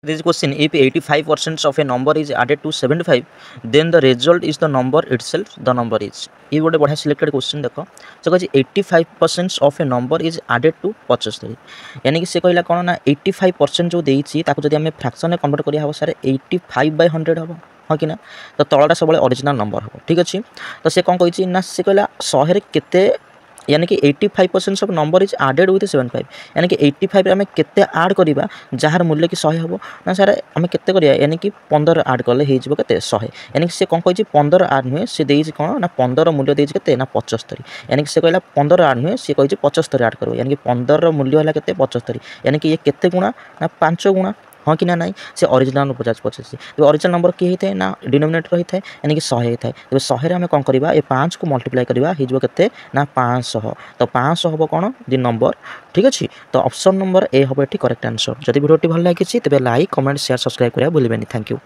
This question, if 85% of a number is added to 75, then the result is the number itself, the number is. ये गोटे बढ़िया selected question देख से कहे 85% of a number is added to 75 यानी कि से कहला कौन ना 85% जो देती जब आम फ्राक्शन कन्वर्ट करा सर 85/100 हम हाँ कि ना तो तलटा सब ओरिजिनल नंबर हम ठीक अच्छे तो से कौन कही ना से कहला 100 केते यानी कि 85% of number is added with 75 यानी कि 85 आम केते आड करवा जार मूल्य कि 100 हम ना सर आम केते करिया यानी कि 15 आड कले हो केते 100 यानी कि से कौन कही 15 आड नुहे से देई कौन ना 15 मूल्य देई केते ना 75 यानी कि से कहला 15 आड नुहे से कही 75 आड करो यानी कि 15 मूल्य है केते 75 यानी कि ये केते गुणा ना 5 गुणा हाँ कि ना नाई से ओरिजिनल 50 तेज ओरिजिनल नंबर किए होता है ना डिनोमिनेटर होता है यानी कि 100 होता है तेज 100 आम कौन करवा ये 5 को मल्टीप्लाई करवा के ना 500 तो 500 हम कौन दि नंबर ठीक अच्छे तो ऑप्शन नंबर ए हम ये करेक्ट आंसर जब वीडियो भल लगी तेज लाइक कमेंट शेयर सब्सक्राइब करा भूलें थैंक यू।